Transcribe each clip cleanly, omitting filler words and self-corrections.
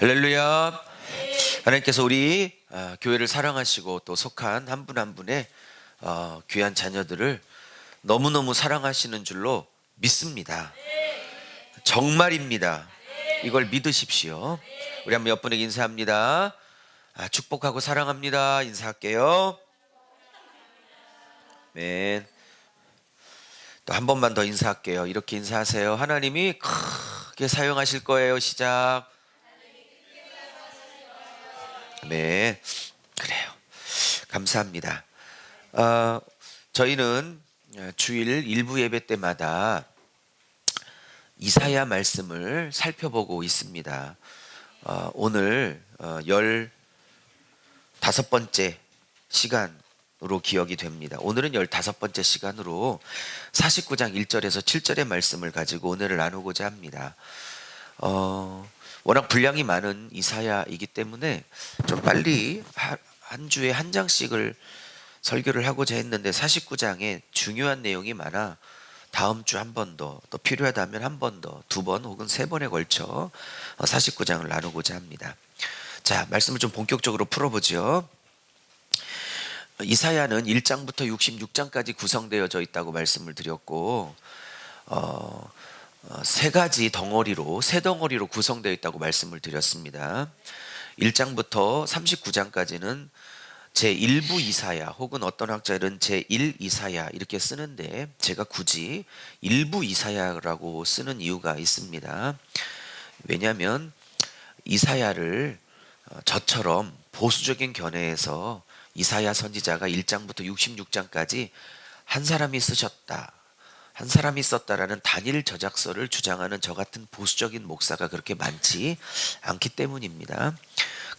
할렐루야. 하나님께서 우리 교회를 사랑하시고 또 속한 한 분 한 분의 귀한 자녀들을 너무너무 사랑하시는 줄로 믿습니다. 정말입니다. 이걸 믿으십시오. 우리 한번 옆분에게 인사합니다. 축복하고 사랑합니다. 인사할게요. 네. 또 한 번만 더 인사할게요. 이렇게 인사하세요. 하나님이 크게 사용하실 거예요. 시작. 네, 그래요. 감사합니다. 저희는 주일 일부 예배 때마다 이사야 말씀을 살펴보고 있습니다. 오늘 15번째 시간으로 기억이 됩니다. 오늘은 15번째 시간으로 49장 1절에서 7절의 말씀을 가지고 오늘을 나누고자 합니다. 워낙 분량이 많은 이사야이기 때문에 좀 빨리 한 주에 한 장씩을 설교를 하고자 했는데 49장에 중요한 내용이 많아 다음 주 한 번 더, 또 필요하다면 한 번 더, 2번 혹은 3번에 걸쳐 49장을 나누고자 합니다. 자, 말씀을 좀 본격적으로 풀어보죠. 이사야는 1장부터 66장까지 구성되어져 있다고 말씀을 드렸고 세 덩어리로 구성되어 있다고 말씀을 드렸습니다. 1장부터 39장까지는 제1부 이사야 혹은 어떤 학자들은 제1 이사야 이렇게 쓰는데 제가 굳이 1부 이사야라고 쓰는 이유가 있습니다. 왜냐하면 이사야를 저처럼 보수적인 견해에서 이사야 선지자가 1장부터 66장까지 한 사람이 썼다라는 단일 저작서를 주장하는 저 같은 보수적인 목사가 그렇게 많지 않기 때문입니다.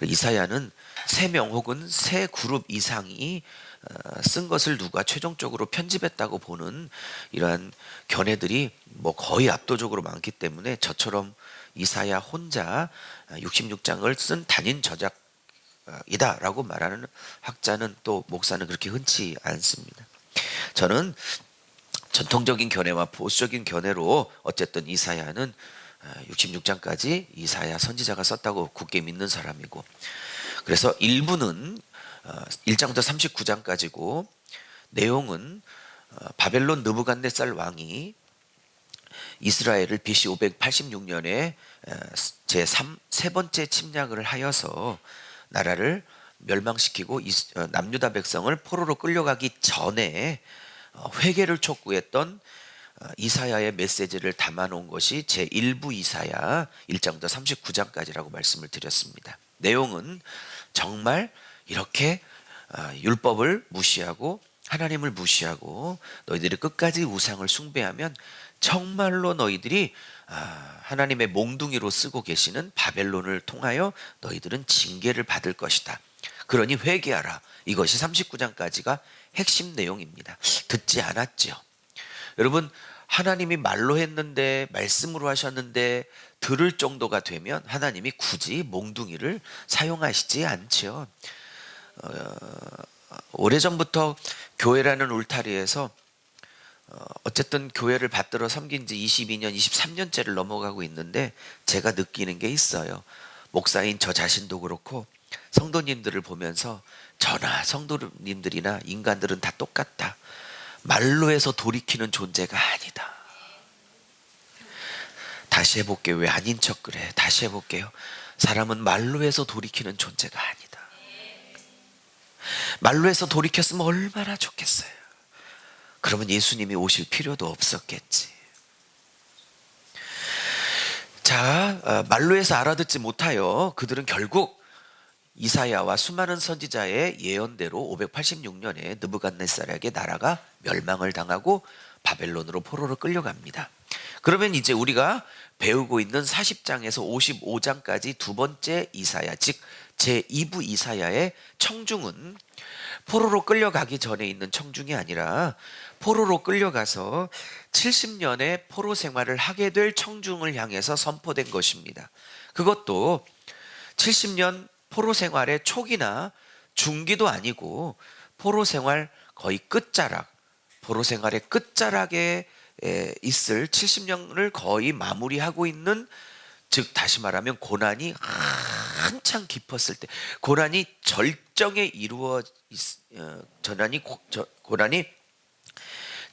이사야는 3명 혹은 3그룹 이상이 쓴 것을 누가 최종적으로 편집했다고 보는 이러한 견해들이 거의 압도적으로 많기 때문에 저처럼 이사야 혼자 66장을 쓴 단일 저작이다라고 말하는 학자는 또 목사는 그렇게 흔치 않습니다. 저는 전통적인 견해와 보수적인 견해로 어쨌든 이사야는 66장까지 이사야 선지자가 썼다고 굳게 믿는 사람이고, 그래서 일부는 1장부터 39장까지고 내용은 바벨론 느부갓네살 왕이 이스라엘을 BC 586년에 세 번째 침략을 하여서 나라를 멸망시키고 남유다 백성을 포로로 끌려가기 전에 회개를 촉구했던 이사야의 메시지를 담아놓은 것이 제1부 이사야 1장부터 39장까지라고 말씀을 드렸습니다. 내용은 정말 이렇게 율법을 무시하고 하나님을 무시하고 너희들이 끝까지 우상을 숭배하면 정말로 너희들이 하나님의 몽둥이로 쓰고 계시는 바벨론을 통하여 너희들은 징계를 받을 것이다. 그러니 회개하라. 이것이 39장까지가 핵심 내용입니다. 듣지 않았죠. 여러분, 하나님이 말로 했는데 말씀으로 하셨는데 들을 정도가 되면 하나님이 굳이 몽둥이를 사용하시지 않죠. 오래전부터 교회라는 울타리에서 어쨌든 교회를 받들어 섬긴 지 22년, 23년째를 넘어가고 있는데 제가 느끼는 게 있어요. 목사인 저 자신도 그렇고 성도님들을 보면서 저나 성도님들이나 인간들은 다 똑같다. 말로 해서 돌이키는 존재가 아니다. 다시 해볼게요. 왜 아닌 척 그래? 다시 해볼게요. 사람은 말로 해서 돌이키는 존재가 아니다. 말로 해서 돌이켰으면 얼마나 좋겠어요. 그러면 예수님이 오실 필요도 없었겠지. 자, 말로 해서 알아듣지 못하여 그들은 결국 이사야와 수많은 선지자의 예언대로 586년에 느부갓네살에게 나라가 멸망을 당하고 바벨론으로 포로로 끌려갑니다. 그러면 이제 우리가 배우고 있는 40장에서 55장까지 두 번째 이사야, 즉 제2부 이사야의 청중은 포로로 끌려가기 전에 있는 청중이 아니라 포로로 끌려가서 70년의 포로 생활을 하게 될 청중을 향해서 선포된 것입니다. 그것도 70년 포로 생활의 초기나 중기도 아니고 포로 생활 거의 끝자락, 포로 생활의 끝자락에 있을 70년을 거의 마무리하고 있는 즉 다시 말하면 고난이 한창 깊었을 때, 고난이 절정에 고난이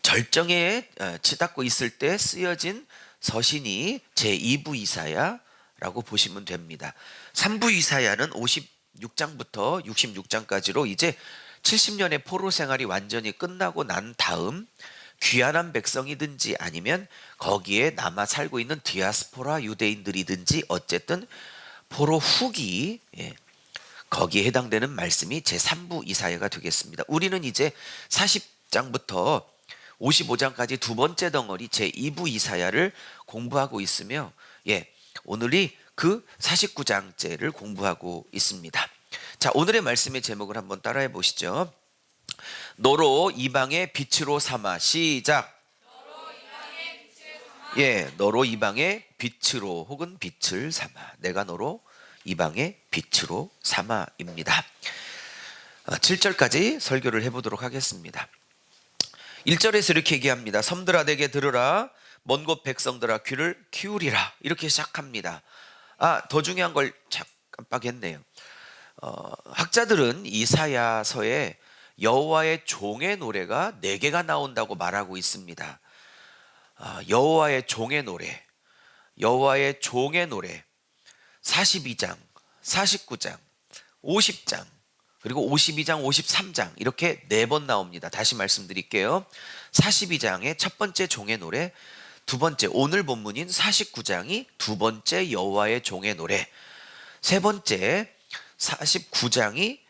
절정에 치닫고 있을 때 쓰여진 서신이 제2부 이사야라고 보시면 됩니다. 3부 이사야는 56장부터 66장까지로 이제 70년의 포로 생활이 완전히 끝나고 난 다음 귀환한 백성이든지 아니면 거기에 남아 살고 있는 디아스포라 유대인들이든지 어쨌든 포로 후기, 거기에 해당되는 말씀이 제3부 이사야가 되겠습니다. 우리는 이제 40장부터 55장까지 두 번째 덩어리 제2부 이사야를 공부하고 있으며, 오늘이 그 49장째를 공부하고 있습니다. 자, 오늘의 말씀의 제목을 한번 따라해 보시죠. 너로 이방의 빛으로 삼아. 시작. 너로 이방의 빛으로 혹은 빛을 삼아. 내가 너로 이방의 빛으로 삼아입니다. 7절까지 설교를 해보도록 하겠습니다. 1절에서 이렇게 얘기합니다. 섬들아 내게 들으라, 먼 곳 백성들아 귀를 기울이라. 이렇게 시작합니다. 더 중요한 걸 깜빡했네요. 학자들은 이사야서에 여호와의 종의 노래가 4개가 나온다고 말하고 있습니다. 여호와의 종의 노래, 여호와의 종의 노래 42장, 49장, 50장, 그리고 52장, 53장 이렇게 4번 나옵니다. 다시 말씀드릴게요. 42장의 첫 번째 종의 노래, 두 번째 오늘 본문인 49장이 두 번째 여호와의 종의 노래, 세 번째 49장이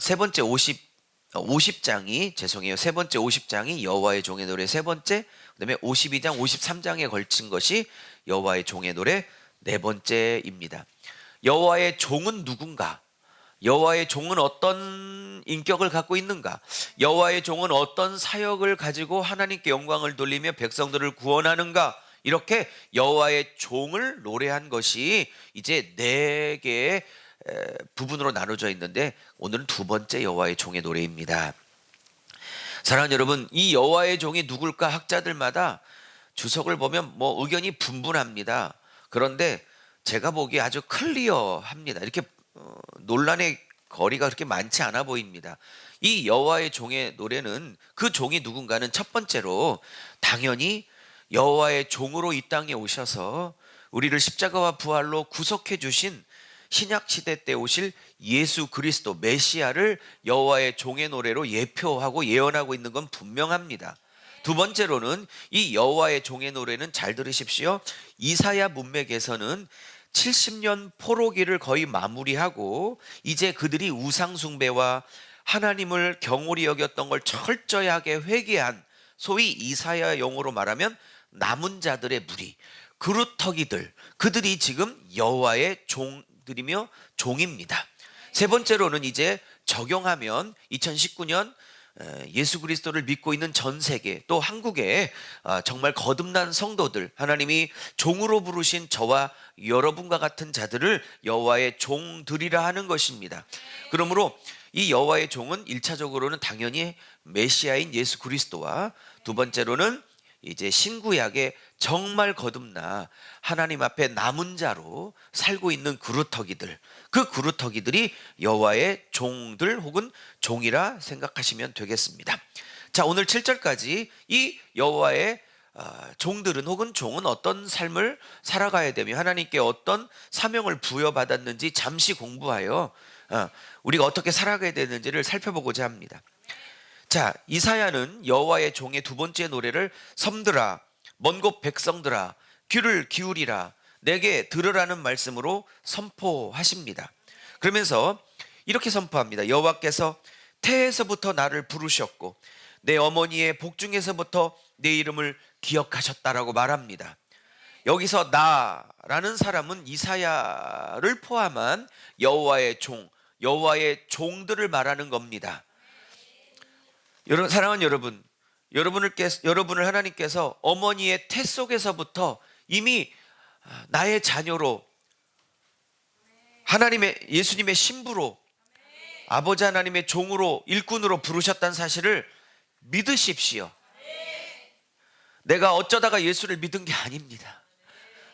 세 번째 50장이 세 번째 50장이 여호와의 종의 노래 세 번째, 그다음에 52장 53장에 걸친 것이 여호와의 종의 노래 네 번째입니다. 여호와의 종은 누군가? 여호와의 종은 어떤 인격을 갖고 있는가? 여호와의 종은 어떤 사역을 가지고 하나님께 영광을 돌리며 백성들을 구원하는가? 이렇게 여호와의 종을 노래한 것이 이제 4개의 부분으로 나눠져 있는데, 오늘은 두 번째 여호와의 종의 노래입니다. 사랑하는 여러분, 이 여호와의 종이 누굴까? 학자들마다 주석을 보면 의견이 분분합니다. 그런데 제가 보기에 아주 클리어합니다. 이렇게 논란의 거리가 그렇게 많지 않아 보입니다. 이 여호와의 종의 노래는 그 종이 누군가는 첫 번째로 당연히 여호와의 종으로 이 땅에 오셔서 우리를 십자가와 부활로 구속해 주신 신약 시대 때 오실 예수 그리스도 메시아를 여호와의 종의 노래로 예표하고 예언하고 있는 건 분명합니다. 두 번째로는 이 여호와의 종의 노래는, 잘 들으십시오, 이사야 문맥에서는 70년 포로기를 거의 마무리하고 이제 그들이 우상 숭배와 하나님을 경홀히 여겼던 걸 철저하게 회개한, 소위 이사야 용어로 말하면 남은 자들의 무리, 그루터기들, 그들이 지금 여호와의 종들이며 종입니다. 세 번째로는 이제 적용하면 2019년 예수 그리스도를 믿고 있는 전 세계, 또 한국에 정말 거듭난 성도들, 하나님이 종으로 부르신 저와 여러분과 같은 자들을 여호와의 종들이라 하는 것입니다. 그러므로 이 여호와의 종은 1차적으로는 당연히 메시아인 예수 그리스도와, 두 번째로는 이제 신구약에 정말 거듭나 하나님 앞에 남은 자로 살고 있는 그루터기들, 그 그루터기들이 여호와의 종들 혹은 종이라 생각하시면 되겠습니다. 자, 오늘 7절까지 이 여호와의 종들은 혹은 종은 어떤 삶을 살아가야 되며 하나님께 어떤 사명을 부여받았는지 잠시 공부하여 우리가 어떻게 살아가야 되는지를 살펴보고자 합니다. 자, 이사야는 여호와의 종의 두 번째 노래를 섬들아, 먼 곳 백성들아 귀를 기울이라, 내게 들으라는 말씀으로 선포하십니다. 그러면서 이렇게 선포합니다. 여호와께서 태에서부터 나를 부르셨고 내 어머니의 복중에서부터 내 이름을 기억하셨다라고 말합니다. 여기서 나라는 사람은 이사야를 포함한 여호와의 종, 여호와의 종들을 말하는 겁니다. 여러분, 사랑하는 여러분, 여러분을 하나님께서 어머니의 태 속에서부터 이미 나의 자녀로, 하나님의, 예수님의 신부로, 아버지 하나님의 종으로, 일꾼으로 부르셨다는 사실을 믿으십시오. 내가 어쩌다가 예수를 믿은 게 아닙니다.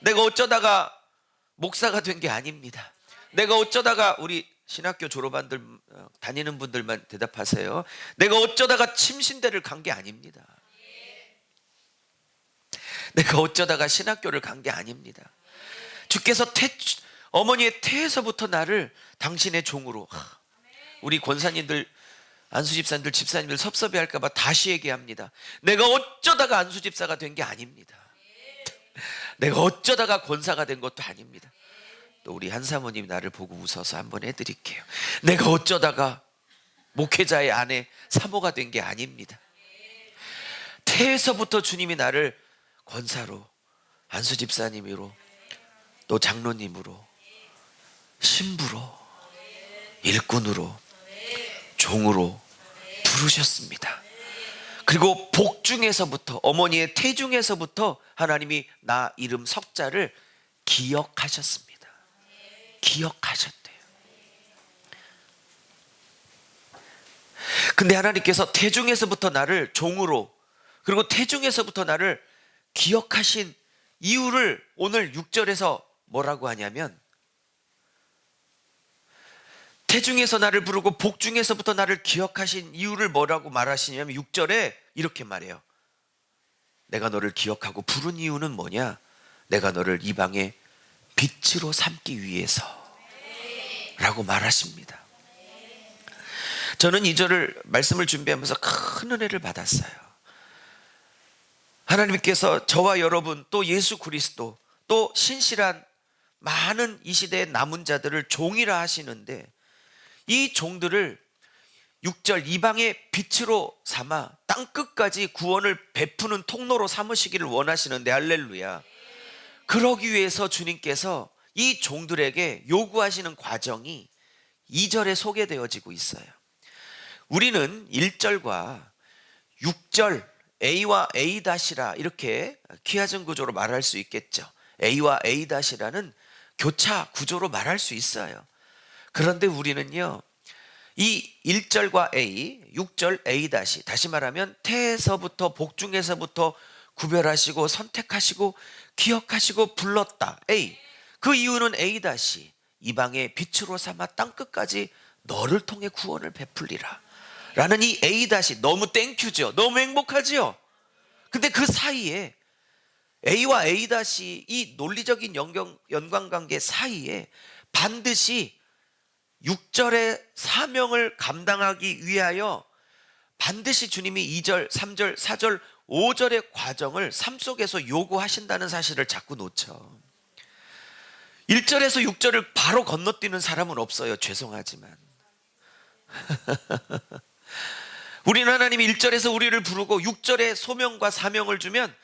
내가 어쩌다가 목사가 된 게 아닙니다. 내가 어쩌다가, 우리 신학교 졸업반들 다니는 분들만 대답하세요. 내가 어쩌다가 침신대를 간 게 아닙니다. 내가 어쩌다가 신학교를 간 게 아닙니다. 주께서 어머니의 태에서부터 나를 당신의 종으로, 우리 권사님들, 안수집사님들, 집사님들 섭섭해할까 봐 다시 얘기합니다. 내가 어쩌다가 안수집사가 된 게 아닙니다. 내가 어쩌다가 권사가 된 것도 아닙니다. 또 우리 한사모님 나를 보고 웃어서 한번 해드릴게요. 내가 어쩌다가 목회자의 아내 사모가 된 게 아닙니다. 태에서부터 주님이 나를 권사로, 안수집사님으로, 또 장로님으로, 신부로, 일꾼으로, 종으로 부르셨습니다. 그리고 복중에서부터, 어머니의 태중에서부터 하나님이 나 이름 석자를 기억하셨습니다. 기억하셨대요. 근데 하나님께서 태중에서부터 나를 종으로, 그리고 태중에서부터 나를 기억하신 이유를 오늘 6절에서 뭐라고 하냐면, 태중에서 나를 부르고 복중에서부터 나를 기억하신 이유를 뭐라고 말하시냐면 6절에 이렇게 말해요. 내가 너를 기억하고 부른 이유는 뭐냐? 내가 너를 이방의 빛으로 삼기 위해서 라고 말하십니다. 저는 이 절을, 말씀을 준비하면서 큰 은혜를 받았어요. 하나님께서 저와 여러분, 또 예수 그리스도, 또 신실한 많은 이 시대의 남은 자들을 종이라 하시는데, 이 종들을 6절 이방의 빛으로 삼아 땅끝까지 구원을 베푸는 통로로 삼으시기를 원하시는데, 할렐루야. 그러기 위해서 주님께서 이 종들에게 요구하시는 과정이 2절에 소개되어지고 있어요. 우리는 1절과 6절 A와 A-라 이렇게 기하전 구조로 말할 수 있겠죠. A와 A-라는 교차 구조로 말할 수 있어요. 그런데 우리는요, 이 1절과 A, 6절 A-, 다시 말하면 태에서부터, 복중에서부터 구별하시고 선택하시고 기억하시고 불렀다, A. 그 이유는 A-, 이방의 빛으로 삼아 땅끝까지 너를 통해 구원을 베풀리라 라는 이 A-, 너무 땡큐죠. 너무 행복하지요. 근데 그 사이에 A와 A-, 이 논리적인 연관관계 사이에 반드시 6절의 사명을 감당하기 위하여 반드시 주님이 2절, 3절, 4절, 5절의 과정을 삶 속에서 요구하신다는 사실을 자꾸 놓쳐. 1절에서 6절을 바로 건너뛰는 사람은 없어요. 죄송하지만. 우리는 하나님이 1절에서 우리를 부르고 6절의 소명과 사명을 주면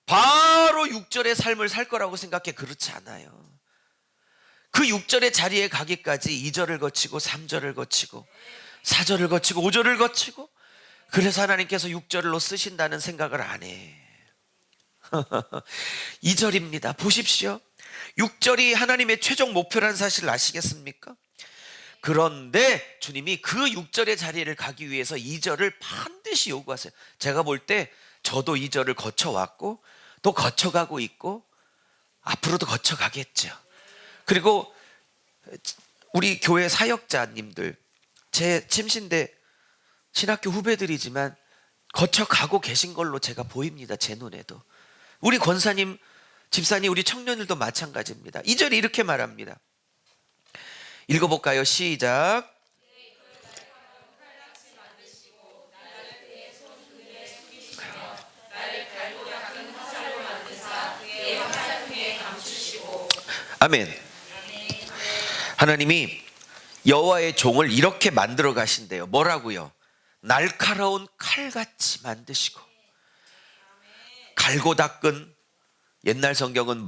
바로 6절의 삶을 살 거라고 생각해. 그렇지 않아요. 그 6절의 자리에 가기까지 2절을 거치고 3절을 거치고 4절을 거치고 5절을 거치고, 그래서 하나님께서 6절로 쓰신다는 생각을 안 해. 2절입니다. 보십시오. 6절이 하나님의 최종 목표라는 사실을 아시겠습니까? 그런데 주님이 그 6절의 자리를 가기 위해서 2절을 반드시 요구하세요. 제가 볼 때 저도 2절을 거쳐왔고 또 거쳐가고 있고 앞으로도 거쳐가겠죠. 그리고 우리 교회 사역자님들, 제 침신대 신학교 후배들이지만 거쳐가고 계신 걸로 제가 보입니다. 제 눈에도. 우리 권사님, 집사님, 우리 청년들도 마찬가지입니다. 2절이 이렇게 말합니다. 읽어볼까요? 시작. 아멘. 하나님이 여호와의 종을 이렇게 만들어 가신대요. 뭐라고요? 날카로운 칼같이 만드시고, 갈고 닦은, 옛날 성경은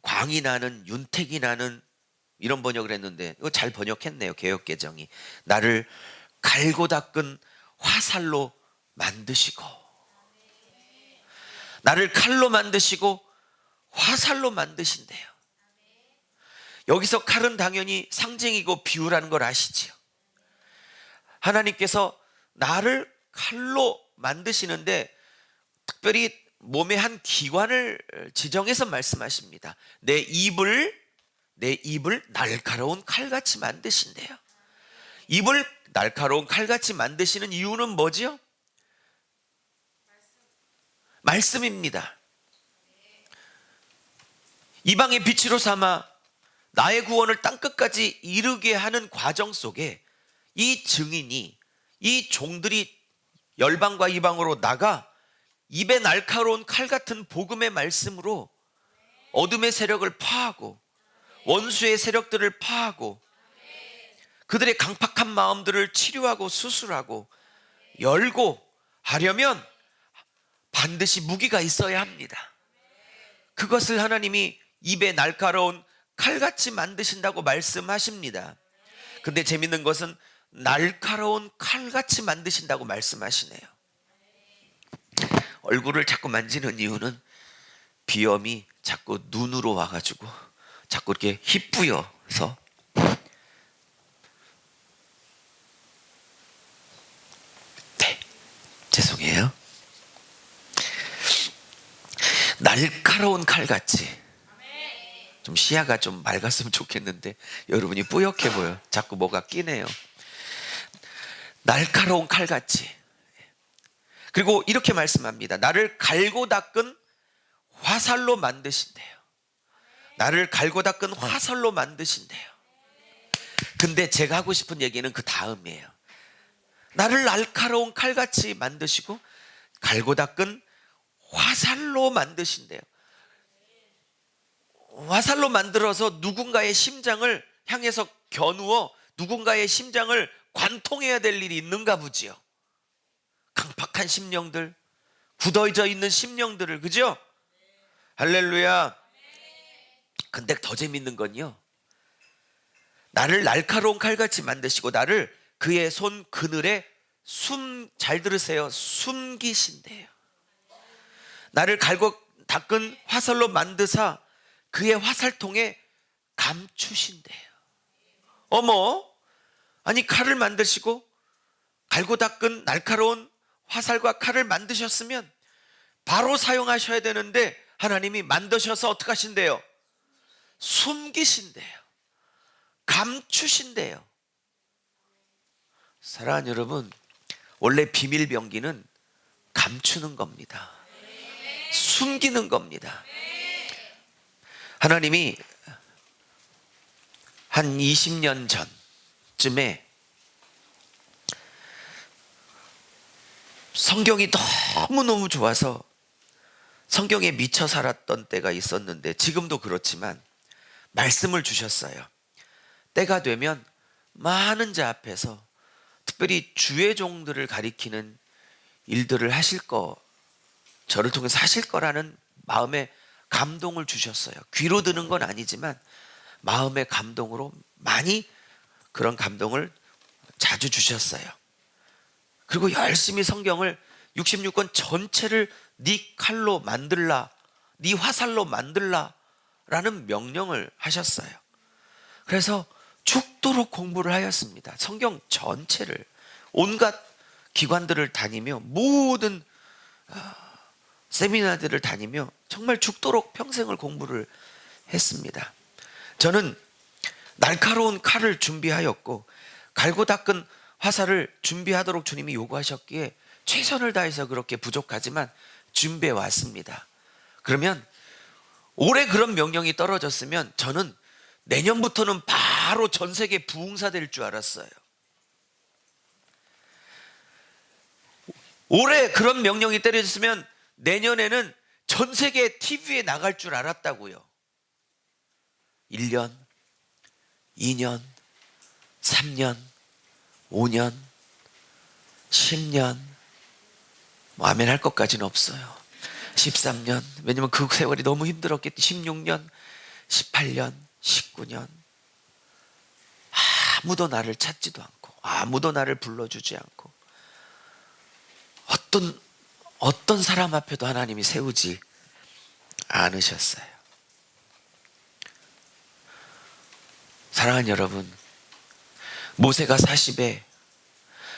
광이 나는, 윤택이 나는 이런 번역을 했는데 이거 잘 번역했네요. 개역개정이. 나를 갈고 닦은 화살로 만드시고, 나를 칼로 만드시고 화살로 만드신대요. 여기서 칼은 당연히 상징이고 비유라는 걸 아시지요. 하나님께서 나를 칼로 만드시는데 특별히 몸의 한 기관을 지정해서 말씀하십니다. 내 입을 내 입을 날카로운 칼같이 만드신대요. 입을 날카로운 칼같이 만드시는 이유는 뭐지요? 말씀입니다. 이방의 빛으로 삼아 나의 구원을 땅끝까지 이루게 하는 과정 속에 이 증인이, 이 종들이 열방과 이방으로 나가 입에 날카로운 칼 같은 복음의 말씀으로 어둠의 세력을 파하고 원수의 세력들을 파하고 그들의 강팍한 마음들을 치료하고 수술하고 열고 하려면 반드시 무기가 있어야 합니다. 그것을 하나님이 입에 날카로운 칼같이 만드신다고 말씀하십니다. 근데 재밌는 것은 날카로운 칼같이 만드신다고 말씀하시네요. 얼굴을 자꾸 만지는 이유는 비염이 자꾸 눈으로 와가지고 자꾸 이렇게 힙부여서 네, 죄송해요. 날카로운 칼같이. 좀 시야가 좀 맑았으면 좋겠는데 여러분이 뿌옇게 보여. 자꾸 뭐가 끼네요. 날카로운 칼같이. 그리고 이렇게 말씀합니다. 나를 갈고 닦은 화살로 만드신대요. 나를 갈고 닦은 화살로 만드신대요. 근데 제가 하고 싶은 얘기는 그 다음이에요. 나를 날카로운 칼같이 만드시고 갈고 닦은 화살로 만드신대요. 화살로 만들어서 누군가의 심장을 향해서 겨누어 누군가의 심장을 관통해야 될 일이 있는가 보지요. 강팍한 심령들, 굳어져 있는 심령들을, 그죠? 할렐루야. 근데 더 재밌는 건요, 나를 날카로운 칼같이 만드시고 나를 그의 손 그늘에 잘 들으세요, 숨기신대요. 나를 갈고 닦은 화살로 만드사 그의 화살통에 감추신대요. 어머, 아니 칼을 만드시고 갈고 닦은 날카로운 화살과 칼을 만드셨으면 바로 사용하셔야 되는데 하나님이 만드셔서 어떻게 하신대요? 숨기신대요. 감추신대요. 사랑하는 여러분, 원래 비밀병기는 감추는 겁니다. 숨기는 겁니다. 하나님이 한 20년 전쯤에 성경이 너무너무 좋아서 성경에 미쳐 살았던 때가 있었는데 지금도 그렇지만 말씀을 주셨어요. 때가 되면 많은 자 앞에서 특별히 주의 종들을 가리키는 일들을 하실 거, 저를 통해서 하실 거라는 마음에 감동을 주셨어요. 귀로 드는 건 아니지만 마음의 감동으로 많이 그런 감동을 자주 주셨어요. 그리고 열심히 성경을 66권 전체를 네 칼로 만들라, 네 화살로 만들라 라는 명령을 하셨어요. 그래서 죽도록 공부를 하였습니다. 성경 전체를, 온갖 기관들을 다니며 모든 세미나들을 다니며 정말 죽도록 평생을 공부를 했습니다. 저는 날카로운 칼을 준비하였고 갈고 닦은 화살을 준비하도록 주님이 요구하셨기에 최선을 다해서 그렇게 부족하지만 준비해 왔습니다. 그러면 올해 그런 명령이 떨어졌으면 저는 내년부터는 바로 전 세계 부흥사 될 줄 알았어요. 올해 그런 명령이 떨어졌으면 내년에는 전 세계 TV에 나갈 줄 알았다고요. 1년, 2년, 3년, 5년, 10년, 뭐 아멘 할 것까지는 없어요. 13년, 왜냐면 그 세월이 너무 힘들었겠지. 16년, 18년, 19년. 아무도 나를 찾지도 않고 아무도 나를 불러주지 않고 어떤 사람 앞에도 하나님이 세우지 않으셨어요. 사랑하는 여러분, 모세가 40에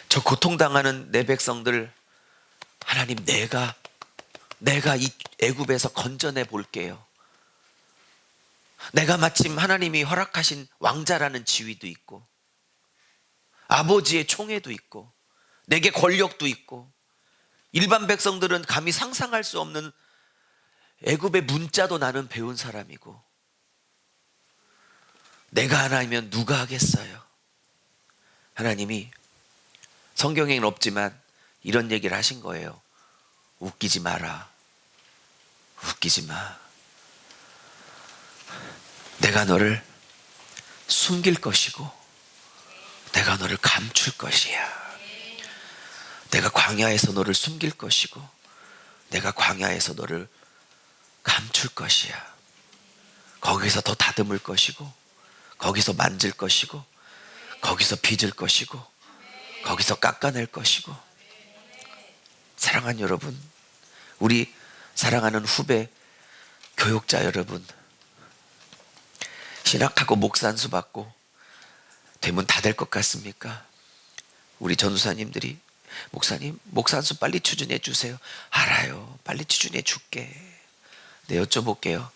저 고통당하는 내 백성들, 하나님 내가 이 애굽에서 건져내 볼게요. 내가 마침 하나님이 허락하신 왕자라는 지위도 있고 아버지의 총애도 있고 내게 권력도 있고 일반 백성들은 감히 상상할 수 없는 애굽의 문자도 나는 배운 사람이고 내가 하나이면 누가 하겠어요? 하나님이 성경에는 없지만 이런 얘기를 하신 거예요. 웃기지 마라. 웃기지 마. 내가 너를 숨길 것이고 내가 너를 감출 것이야. 내가 광야에서 너를 숨길 것이고 내가 광야에서 너를 감출 것이야. 거기서 더 다듬을 것이고 거기서 만질 것이고 거기서 빚을 것이고 거기서 깎아낼 것이고. 사랑하는 여러분, 우리 사랑하는 후배 교육자 여러분, 신학하고 목사 안수 받고 되면 다 될 것 같습니까? 우리 전도사님들이 목사님 목사 안수 빨리 추진해 주세요. 알아요. 빨리 추진해 줄게. 네, 여쭤볼게요.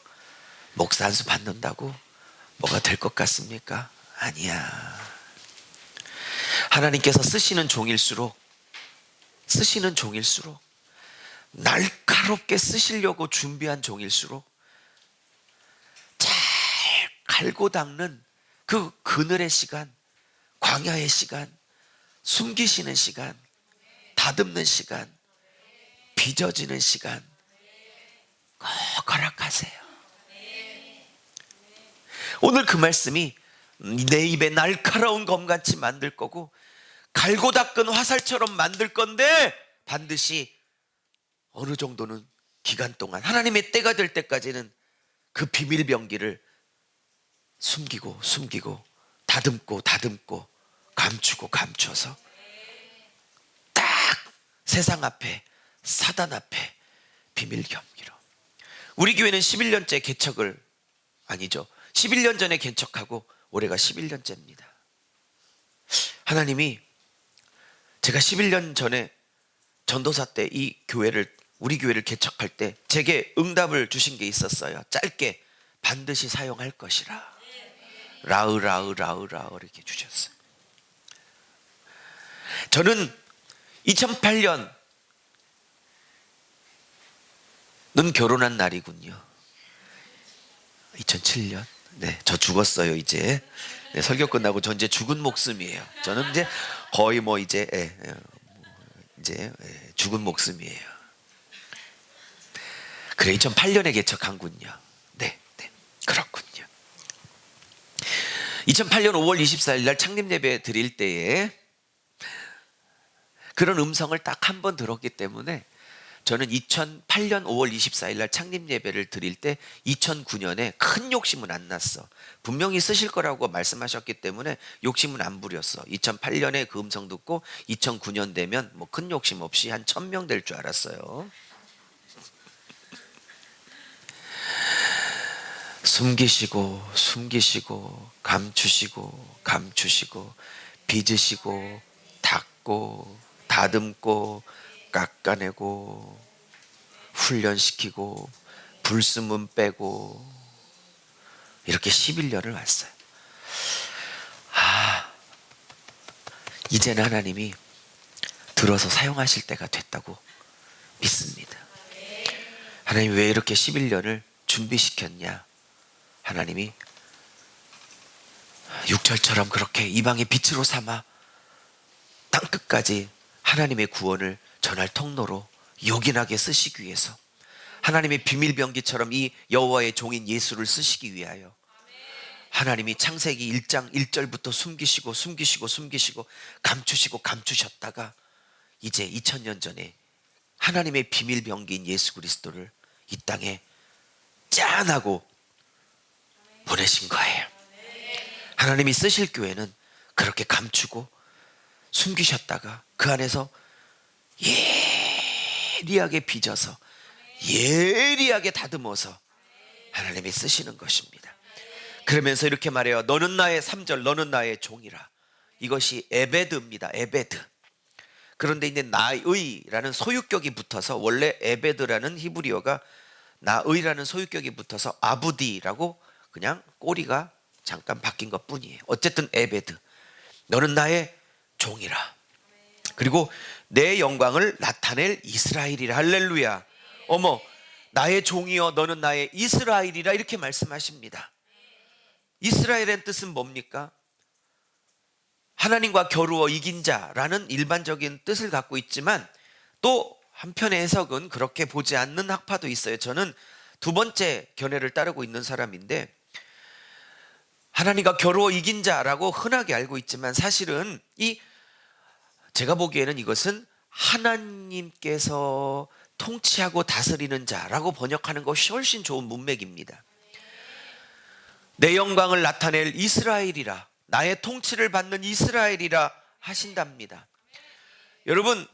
목사 안수 받는다고 뭐가 될 것 같습니까? 아니야. 하나님께서 쓰시는 종일수록 날카롭게 쓰시려고 준비한 종일수록 잘 갈고 닦는 그 그늘의 시간, 광야의 시간, 숨기시는 시간, 다듬는 시간, 빚어지는 시간 꼭 허락하세요. 오늘 그 말씀이 내 입에 날카로운 검같이 만들 거고 갈고 닦은 화살처럼 만들 건데 반드시 어느 정도는 기간 동안 하나님의 때가 될 때까지는 그 비밀 병기를 숨기고 다듬고 감추고 감춰서 딱 세상 앞에 사단 앞에 비밀 병기로. 우리 교회는 11년째 개척을 아니죠. 11년 전에 개척하고 올해가 11년째입니다. 하나님이 제가 11년 전에 전도사 때 이 교회를 우리 교회를 개척할 때 제게 응답을 주신 게 있었어요. 짧게 반드시 사용할 것이라. 라으 이렇게 주셨어요. 저는 2008년은 결혼한 날이군요. 2007년. 네, 저 죽었어요 이제. 네, 설교 끝나고 전 이제 죽은 목숨이에요. 저는 이제 거의 뭐 이제 죽은 목숨이에요. 그래 2008년에 개척한군요. 네, 그렇군요. 2008년 5월 24일 날 창립 예배 드릴 때에 그런 음성을 딱 한 번 들었기 때문에 저는 2008년 5월 24일 날 창립 예배를 드릴 때 2009년에 큰 욕심은 안 났어. 분명히 쓰실 거라고 말씀하셨기 때문에 욕심은 안 부렸어. 2008년에 그 음성 듣고 2009년 되면 뭐 큰 욕심 없이 한 1000명 될 줄 알았어요. 숨기시고 감추시고 빚으시고 닦고 다듬고 깎아내고 훈련시키고 불순물 빼고 이렇게 11년을 왔어요. 이제는 하나님이 들어서 사용하실 때가 됐다고 믿습니다. 하나님 왜 이렇게 11년을 준비시켰냐? 하나님이 육절처럼 그렇게 이방의 빛으로 삼아 땅끝까지 하나님의 구원을 전할 통로로 요긴하게 쓰시기 위해서 하나님의 비밀병기처럼 이 여호와의 종인 예수를 쓰시기 위하여 하나님이 창세기 1장 1절부터 숨기시고 감추셨다가 이제 2000년 전에 하나님의 비밀병기인 예수 그리스도를 이 땅에 짠하고 보내신 거예요. 하나님이 쓰실 교회는 그렇게 감추고 숨기셨다가 그 안에서 예리하게 빚어서 예리하게 다듬어서 하나님이 쓰시는 것입니다. 그러면서 이렇게 말해요. 너는 나의 3절 너는 나의 종이라. 이것이 에베드입니다. 에베드. 그런데 이제 나의라는 소유격이 붙어서 원래 에베드라는 히브리어가 나의라는 소유격이 붙어서 아부디라고 그냥 꼬리가 잠깐 바뀐 것 뿐이에요. 어쨌든 에베드, 너는 나의 종이라. 그리고 내 영광을 나타낼 이스라엘이라. 할렐루야. 어머, 나의 종이여 너는 나의 이스라엘이라, 이렇게 말씀하십니다. 이스라엘의 뜻은 뭡니까? 하나님과 겨루어 이긴 자라는 일반적인 뜻을 갖고 있지만, 또 한편의 해석은 그렇게 보지 않는 학파도 있어요. 저는 두 번째 견해를 따르고 있는 사람인데, 하나님과 겨루어 이긴 자라고 흔하게 알고 있지만, 사실은 제가 보기에는 이것은 하나님께서 통치하고 다스리는 자라고 번역하는 것이 훨씬 좋은 문맥입니다. 내 영광을 나타낼 이스라엘이라, 나의 통치를 받는 이스라엘이라 하신답니다. 여러분,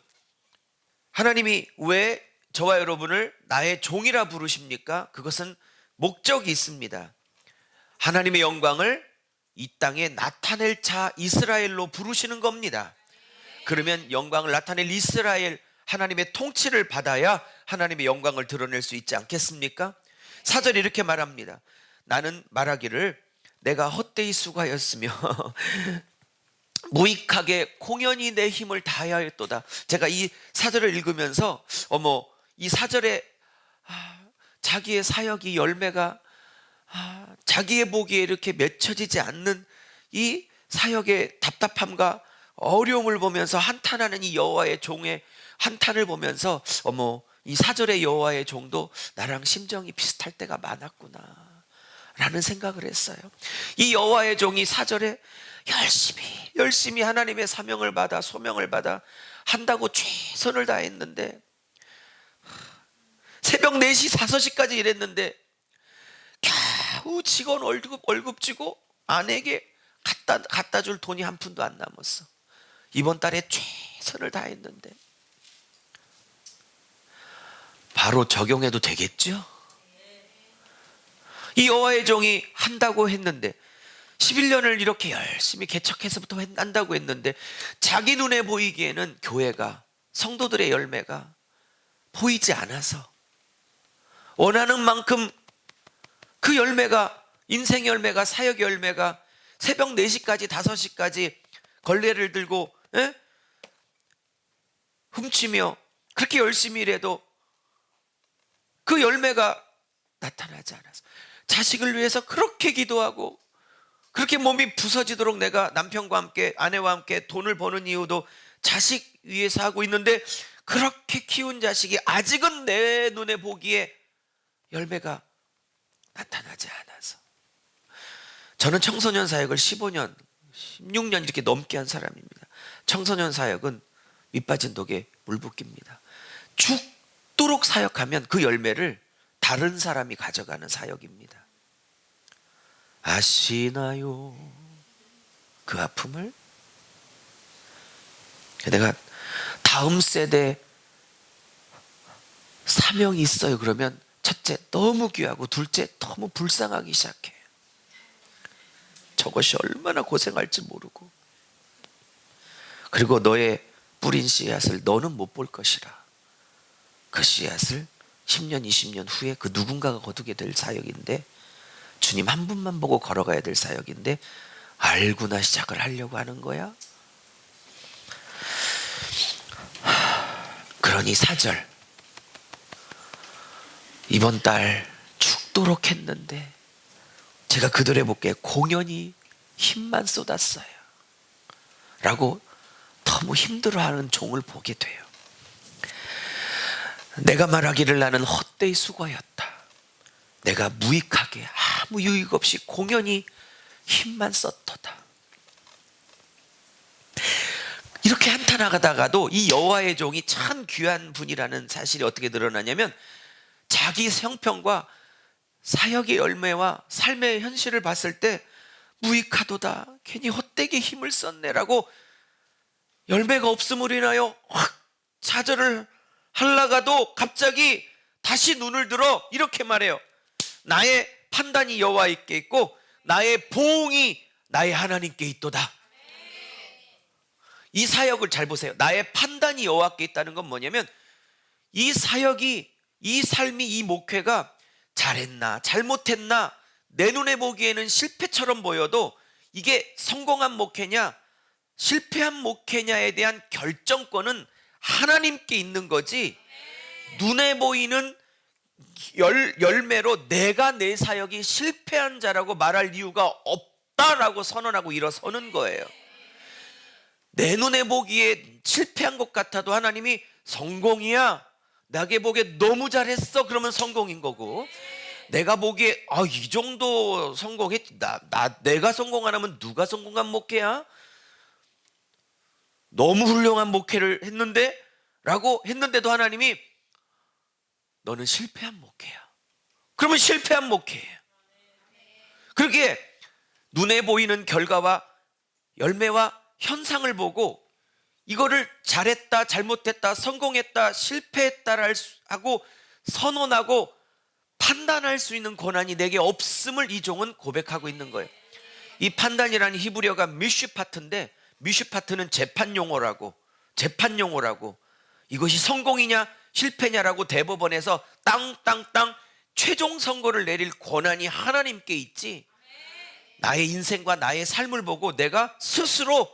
하나님이 왜 저와 여러분을 나의 종이라 부르십니까? 그것은 목적이 있습니다. 하나님의 영광을 이 땅에 나타낼 자 이스라엘로 부르시는 겁니다. 그러면 영광을 나타낼 이스라엘, 하나님의 통치를 받아야 하나님의 영광을 드러낼 수 있지 않겠습니까? 4절에 이렇게 말합니다. 나는 말하기를 내가 헛되이 수고하였으며 무익하게 공연히 내 힘을 다하였도다. 제가 이 4절을 읽으면서 이 4절에 자기의 사역이 열매가 자기의 보기에 이렇게 맺혀지지 않는 이 사역의 답답함과 어려움을 보면서 한탄하는 이 여호와의 종의 한탄을 보면서 이 4절의 여호와의 종도 나랑 심정이 비슷할 때가 많았구나 라는 생각을 했어요. 이 여호와의 종이 4절에 열심히 하나님의 사명을 받아 소명을 받아 한다고 최선을 다했는데, 새벽 4시 5시까지 일했는데 겨우 직원 월급 주고 아내에게 갖다 줄 돈이 한 푼도 안 남았어. 이번 달에 최선을 다했는데. 바로 적용해도 되겠죠? 이 여호와의 종이 한다고 했는데 11년을 이렇게 열심히 개척해서부터 한다고 했는데, 자기 눈에 보이기에는 교회가, 성도들의 열매가 보이지 않아서 원하는 만큼 그 열매가, 인생 열매가, 사역 열매가 새벽 4시까지 5시까지 걸레를 들고 훔치며 그렇게 열심히 일해도 그 열매가 나타나지 않아서, 자식을 위해서 그렇게 기도하고 그렇게 몸이 부서지도록 내가 남편과 함께 아내와 함께 돈을 버는 이유도 자식 위해서 하고 있는데, 그렇게 키운 자식이 아직은 내 눈에 보기에 열매가 나타나지 않아서. 저는 청소년 사역을 15년 16년 이렇게 넘게 한 사람입니다. 청소년 사역은 밑빠진 독에 물 붓기입니다. 죽도록 사역하면 그 열매를 다른 사람이 가져가는 사역입니다. 아시나요? 그 아픔을? 내가 다음 세대 사명이 있어요. 그러면 첫째, 너무 귀하고 둘째, 너무 불쌍하기 시작해요. 저것이 얼마나 고생할지 모르고. 그리고 너의 뿌린 씨앗을 너는 못 볼 것이라. 그 씨앗을 10년, 20년 후에 그 누군가가 거두게 될 사역인데, 주님 한 분만 보고 걸어가야 될 사역인데 알고나 시작을 하려고 하는 거야? 그러니 4절, 이번 달 죽도록 했는데 제가 그들의 복에 공연히 힘만 쏟았어요 라고 너무 힘들어하는 종을 보게 돼요. 내가 말하기를 나는 헛되이 수고하였다. 내가 무익하게 아무 유익 없이 공연히 힘만 썼도다. 이렇게 한탄하다가도 이 여호와의 종이 참 귀한 분이라는 사실이 어떻게 드러나냐면, 자기 형편과 사역의 열매와 삶의 현실을 봤을 때 무익하도다, 괜히 헛되게 힘을 썼네라고 열매가 없음으로 인하여 확 좌절을 하려가도 갑자기 다시 눈을 들어 이렇게 말해요. 나의 판단이 여호와께 있고 나의 보응이 나의 하나님께 있도다. 이 사역을 잘 보세요. 나의 판단이 여호와께 있다는 건 뭐냐면, 이 사역이, 이 삶이, 이 목회가 잘했나 잘못했나 내 눈에 보기에는 실패처럼 보여도 이게 성공한 목회냐 실패한 목회냐에 대한 결정권은 하나님께 있는 거지, 눈에 보이는 열매로 내가 내 사역이 실패한 자라고 말할 이유가 없다라고 선언하고 일어서는 거예요. 내 눈에 보기에 실패한 것 같아도 하나님이 성공이야, 나게 보기에 너무 잘했어, 그러면 성공인 거고, 내가 보기에 이 정도 성공했지, 내가 성공 안 하면 누가 성공한 목회야? 너무 훌륭한 목회를 했는데 라고 했는데도 하나님이 너는 실패한 목회야, 그러면 실패한 목회예요. 그렇게 눈에 보이는 결과와 열매와 현상을 보고 이거를 잘했다 잘못했다 성공했다 실패했다 하고 선언하고 판단할 수 있는 권한이 내게 없음을 이 종은 고백하고 있는 거예요. 이 판단이라는 히브리어가 미슈파트인데, 미슈파트는 재판 용어라고 이것이 성공이냐 실패냐라고 대법원에서 땅땅땅 최종 선고를 내릴 권한이 하나님께 있지, 나의 인생과 나의 삶을 보고 내가 스스로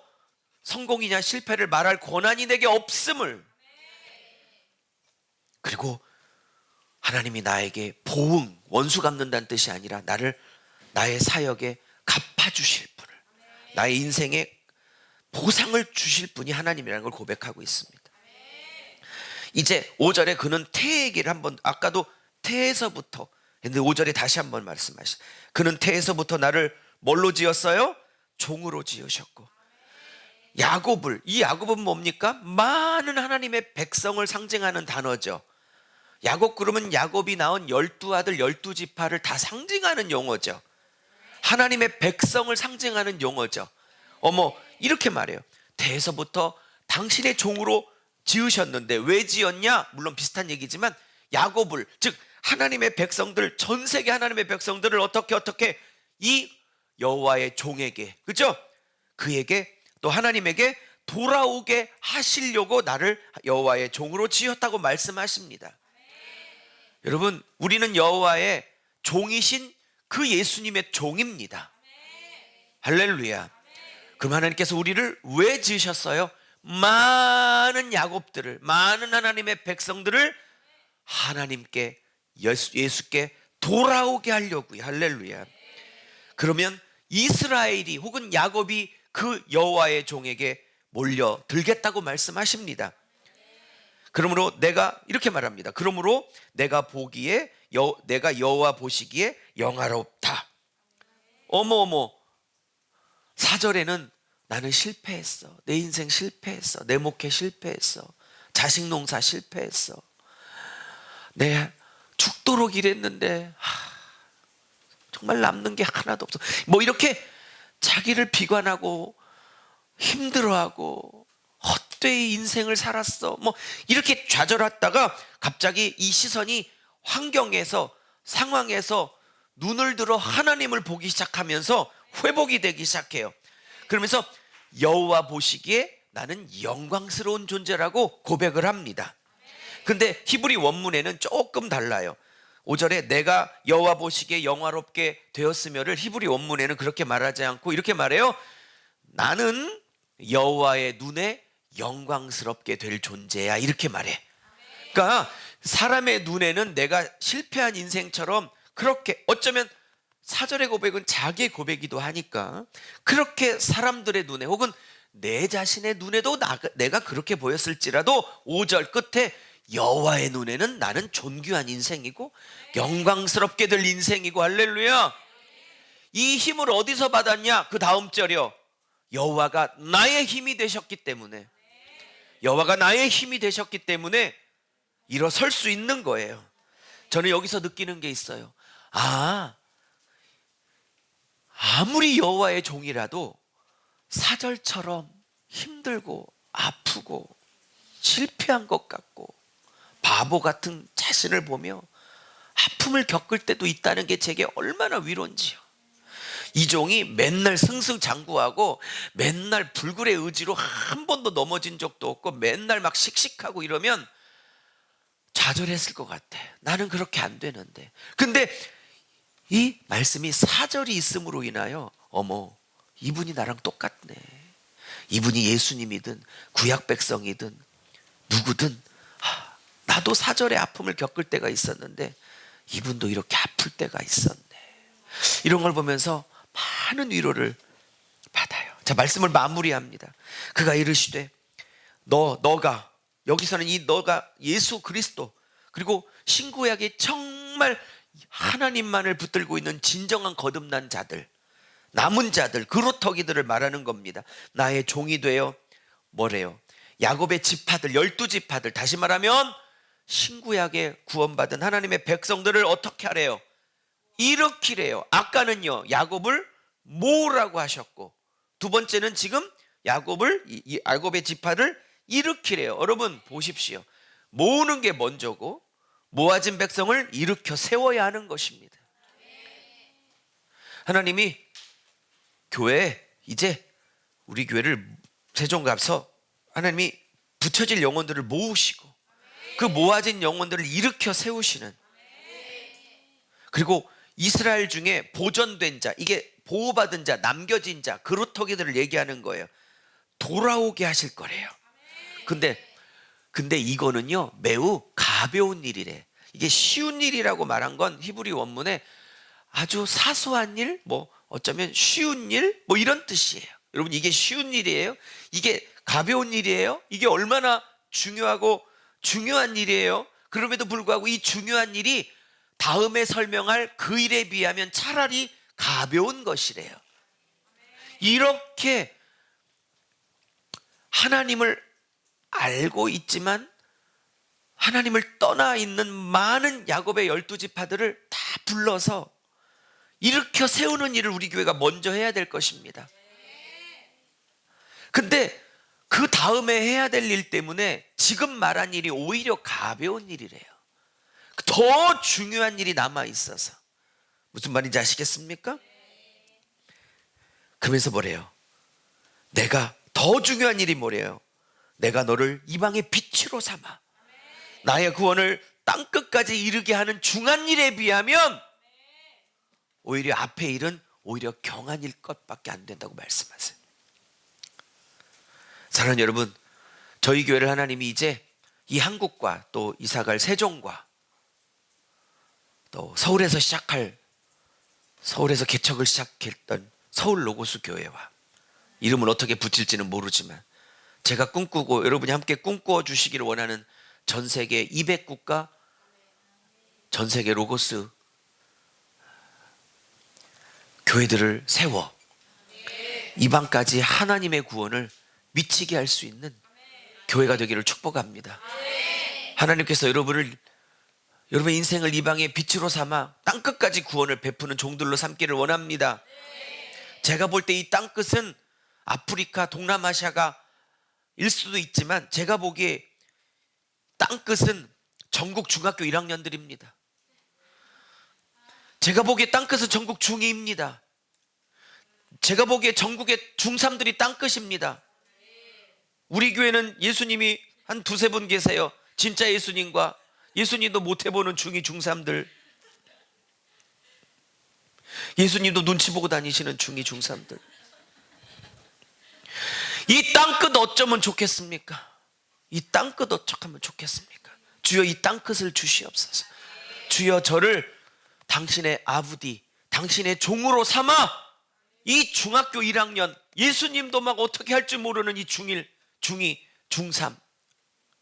성공이냐 실패를 말할 권한이 내게 없음을, 그리고 하나님이 나에게 보응, 원수 갚는다는 뜻이 아니라 나의 사역에 갚아주실 분을, 나의 인생에 보상을 주실 분이 하나님이라는 걸 고백하고 있습니다. 이제 5절에 그는 태에게를 한번, 아까도 태에서부터 근데 5절에 다시 한번 말씀하시, 그는 태에서부터 나를 뭘로 지었어요? 종으로 지으셨고. 이 야곱은 뭡니까? 많은 하나님의 백성을 상징하는 단어죠. 야곱 그러면 야곱이 낳은 12아들 12지파를 다 상징하는 용어죠. 하나님의 백성을 상징하는 용어죠. 이렇게 말해요. 태에서부터 당신의 종으로 지으셨는데 왜 지었냐? 물론 비슷한 얘기지만 야곱을, 즉 하나님의 백성들, 전 세계 하나님의 백성들을 어떻게 이 여호와의 종에게, 그렇죠? 그에게 또 하나님에게 돌아오게 하시려고 나를 여호와의 종으로 지었다고 말씀하십니다. 여러분, 우리는 여호와의 종이신 그 예수님의 종입니다. 할렐루야. 그럼 하나님께서 우리를 왜 지으셨어요? 많은 야곱들을, 많은 하나님의 백성들을 하나님께, 예수께 돌아오게 하려고요. 할렐루야. 그러면 이스라엘이 혹은 야곱이 그 여호와의 종에게 몰려들겠다고 말씀하십니다. 그러므로 내가 이렇게 말합니다. 그러므로 내가 여호와 보시기에 영화롭다. 4절에는 나는 실패했어, 내 인생 실패했어, 내 목회 실패했어, 자식 농사 실패했어, 내 죽도록 일했는데 정말 남는 게 하나도 없어, 이렇게 자기를 비관하고 힘들어하고 헛되이 인생을 살았어, 이렇게 좌절하다가 갑자기 이 시선이 환경에서, 상황에서 눈을 들어 하나님을 보기 시작하면서 회복이 되기 시작해요. 그러면서 여호와 보시기에 나는 영광스러운 존재라고 고백을 합니다. 근데 히브리 원문에는 조금 달라요. 5절에 내가 여호와 보시기에 영화롭게 되었으며를 히브리 원문에는 그렇게 말하지 않고 이렇게 말해요. 나는 여호와의 눈에 영광스럽게 될 존재야, 이렇게 말해. 그러니까 사람의 눈에는 내가 실패한 인생처럼, 그렇게 어쩌면 4절의 고백은 자기의 고백이기도 하니까 그렇게 사람들의 눈에 혹은 내 자신의 눈에도 내가 그렇게 보였을지라도 5절 끝에 여호와의 눈에는 나는 존귀한 인생이고 영광스럽게 될 인생이고, 할렐루야. 이 힘을 어디서 받았냐? 그 다음 절이요. 여호와가 나의 힘이 되셨기 때문에, 여호와가 나의 힘이 되셨기 때문에 일어설 수 있는 거예요. 저는 여기서 느끼는 게 있어요. 아무리 여호와의 종이라도 4절처럼 힘들고 아프고 실패한 것 같고 바보 같은 자신을 보며 아픔을 겪을 때도 있다는 게 제게 얼마나 위로인지요. 이 종이 맨날 승승장구하고 맨날 불굴의 의지로 한 번도 넘어진 적도 없고 맨날 막 씩씩하고 이러면 좌절했을 것 같아. 나는 그렇게 안 되는데. 근데 이 말씀이 사절이 있음으로 인하여 어머, 이분이 나랑 똑같네. 이분이 예수님이든 구약 백성이든 누구든 나도 사절의 아픔을 겪을 때가 있었는데 이분도 이렇게 아플 때가 있었네. 이런 걸 보면서 많은 위로를 받아요. 자, 말씀을 마무리합니다. 그가 이르시되 너가 여기서는 이 너가 예수 그리스도 그리고 신구약에 정말 하나님만을 붙들고 있는 진정한 거듭난 자들, 남은 자들, 그루터기들을 말하는 겁니다. 나의 종이 되어 뭐래요? 야곱의 지파들, 12지파들, 다시 말하면 신구약에 구원받은 하나님의 백성들을 어떻게 하래요? 일으키래요. 아까는요, 야곱을 모으라고 하셨고, 두 번째는 지금 야곱의 지파를 일으키래요. 여러분 보십시오. 모으는 게 먼저고 모아진 백성을 일으켜 세워야 하는 것입니다. 하나님이 교회에 이제 우리 교회를 세종가서 하나님이 붙여질 영혼들을 모으시고 그 모아진 영혼들을 일으켜 세우시는, 그리고 이스라엘 중에 보존된 자, 이게 보호받은 자, 남겨진 자, 그루터기들을 얘기하는 거예요. 돌아오게 하실 거래요. 근데 이거는요 매우 가벼운 일이래. 이게 쉬운 일이라고 말한 건 히브리 원문에 아주 사소한 일, 뭐 어쩌면 쉬운 일, 뭐 이런 뜻이에요. 여러분, 이게 쉬운 일이에요? 이게 가벼운 일이에요? 이게 얼마나 중요하고 중요한 일이에요? 그럼에도 불구하고 이 중요한 일이 다음에 설명할 그 일에 비하면 차라리 가벼운 것이래요. 이렇게 하나님을 알고 있지만 하나님을 떠나 있는 많은 야곱의 12지파들을 다 불러서 일으켜 세우는 일을 우리 교회가 먼저 해야 될 것입니다. 근데 그 다음에 해야 될 일 때문에 지금 말한 일이 오히려 가벼운 일이래요. 더 중요한 일이 남아 있어서. 무슨 말인지 아시겠습니까? 그러면서 뭐래요? 내가 더 중요한 일이 뭐래요? 내가 너를 이방의 빛으로 삼아 나의 구원을 땅끝까지 이르게 하는 중한 일에 비하면 오히려 앞에 일은 오히려 경한 일 것밖에 안 된다고 말씀하세요. 사랑하는 여러분, 저희 교회를 하나님이 이제 이 한국과 또 이사갈 세종과 또 서울에서 개척을 시작했던 서울 로고스 교회와 이름을 어떻게 붙일지는 모르지만 제가 꿈꾸고 여러분이 함께 꿈꿔 주시기를 원하는 전 세계 200국가 전 세계 로고스 교회들을 세워 이방까지 하나님의 구원을 미치게 할 수 있는 교회가 되기를 축복합니다. 하나님께서 여러분의 인생을 이방의 빛으로 삼아 땅끝까지 구원을 베푸는 종들로 삼기를 원합니다. 제가 볼 때 이 땅끝은 아프리카, 동남아시아가 일 수도 있지만 제가 보기에 땅끝은 전국 중학교 1학년들입니다. 제가 보기에 땅끝은 전국 중2입니다. 제가 보기에 전국의 중3들이 땅끝입니다. 우리 교회는 예수님이 한 두세 분 계세요. 진짜 예수님과 예수님도 못 해보는 중2, 중3들, 예수님도 눈치 보고 다니시는 중2, 중3들. 이 땅끝 어쩌면 좋겠습니까? 이 땅끝 어쩌면 좋겠습니까? 주여 이 땅끝을 주시옵소서. 주여 저를 당신의 아부디, 당신의 종으로 삼아 이 중학교 1학년, 예수님도 막 어떻게 할 줄 모르는 이 중1, 중2, 중3.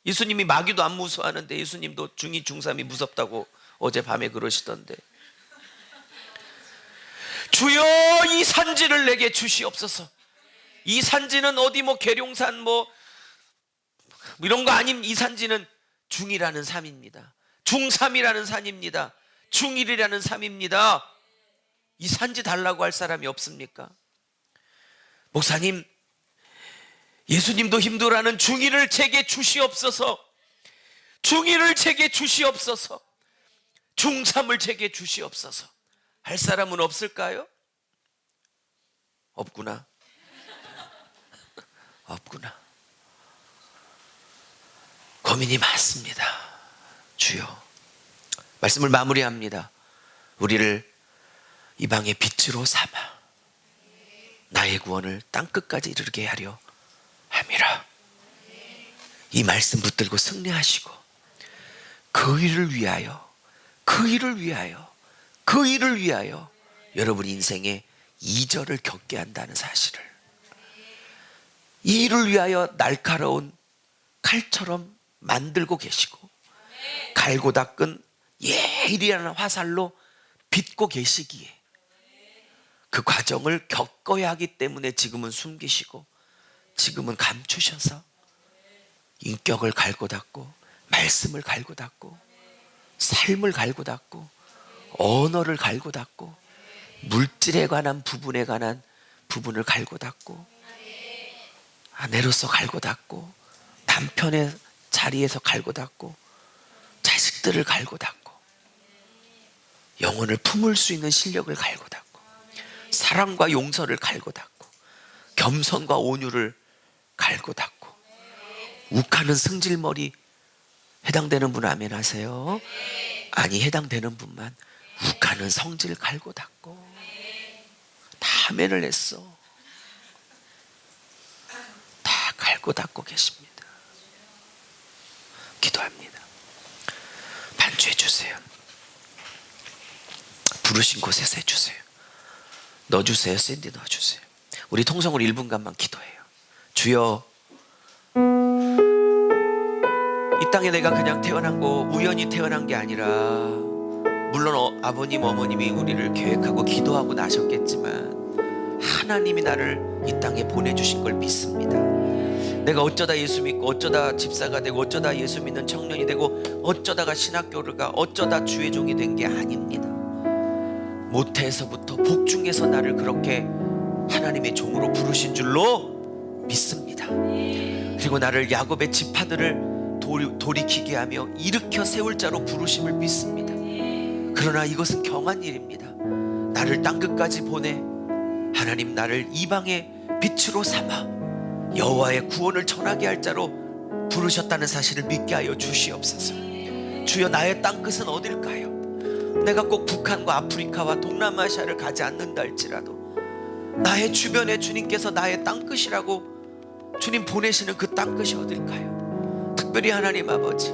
예수님이 마귀도 안 무서워하는데 예수님도 중2, 중3이 무섭다고 어젯밤에 그러시던데. 주여 이 산지를 내게 주시옵소서. 이 산지는 어디 뭐 계룡산 뭐 이런 거 아님. 이 산지는 중2라는 산입니다. 중3이라는 산입니다. 중1이라는 산입니다. 이 산지 달라고 할 사람이 없습니까? 목사님, 예수님도 힘들어하는 중1을 제게 주시옵소서. 중1을 제게 주시옵소서. 중3을 제게 주시옵소서. 할 사람은 없을까요? 없구나. 없구나. 고민이 많습니다. 주여, 말씀을 마무리합니다. 우리를 이방의 빛으로 삼아 나의 구원을 땅끝까지 이르게 하려 함이라. 이 말씀 붙들고 승리하시고 그 일을 위하여, 그 일을 위하여, 그 일을 위하여 여러분 인생의 이절을 겪게 한다는 사실을, 이 일을 위하여 날카로운 칼처럼 만들고 계시고 갈고 닦은 예일이라는 화살로 빚고 계시기에 그 과정을 겪어야 하기 때문에 지금은 숨기시고 지금은 감추셔서 인격을 갈고 닦고 말씀을 갈고 닦고 삶을 갈고 닦고 언어를 갈고 닦고 물질에 관한 부분에 관한 부분을 갈고 닦고 아내로서 갈고 닦고 남편의 자리에서 갈고 닦고 자식들을 갈고 닦고 영혼을 품을 수 있는 실력을 갈고 닦고 사랑과 용서를 갈고 닦고 겸손과 온유를 갈고 닦고 욱하는 승질머리 해당되는 분 아멘 하세요. 아니 해당되는 분만 욱하는 성질 갈고 닦고 다 아멘을 했어. 다 갈고 닦고 계십니다. 기도합니다. 반주해 주세요. 부르신 곳에서 해주세요. 넣어주세요. 샌디 넣어주세요. 우리 통성으로 1분간만 기도해요. 주여, 이 땅에 내가 그냥 태어난 거 우연히 태어난 게 아니라 물론 아버님 어머님이 우리를 계획하고 기도하고 나셨겠지만 하나님이 나를 이 땅에 보내주신 걸 믿습니다. 내가 어쩌다 예수 믿고 어쩌다 집사가 되고 어쩌다 예수 믿는 청년이 되고 어쩌다가 신학교를 가 어쩌다 주의 종이 된 게 아닙니다. 모태에서부터 복중에서 나를 그렇게 하나님의 종으로 부르신 줄로 믿습니다. 그리고 나를 야곱의 지파들을 돌이키게 하며 일으켜 세울 자로 부르심을 믿습니다. 그러나 이것은 경한 일입니다. 나를 땅끝까지 보내 하나님 나를 이방의 빛으로 삼아 여호와의 구원을 전하게 할 자로 부르셨다는 사실을 믿게 하여 주시옵소서. 주여, 나의 땅끝은 어딜까요? 내가 꼭 북한과 아프리카와 동남아시아를 가지 않는다 할지라도 나의 주변에 주님께서 나의 땅끝이라고 주님 보내시는 그 땅끝이 어딜까요? 특별히 하나님 아버지,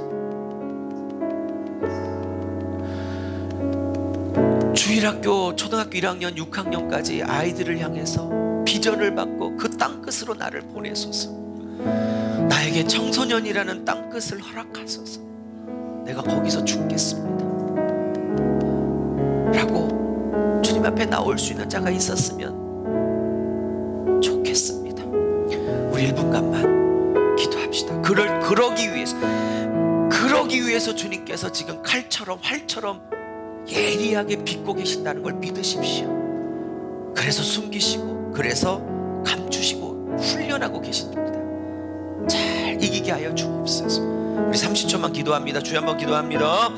주일학교 초등학교 1학년 6학년까지 아이들을 향해서 비전을 받고 그 땅끝으로 나를 보내소서. 나에게 청소년이라는 땅끝을 허락하소서. 내가 거기서 죽겠습니다 라고 주님 앞에 나올 수 있는 자가 있었으면 좋겠습니다. 우리 1분간만 기도합시다. 그러기 위해서 주님께서 지금 칼처럼 활처럼 예리하게 빚고 계신다는 걸 믿으십시오. 그래서 숨기시고 그래서 감추시고 훈련하고 계십니다. 잘 이기게 하여 주옵소서. 우리 30초만 기도합니다. 주여 한번 기도합니다.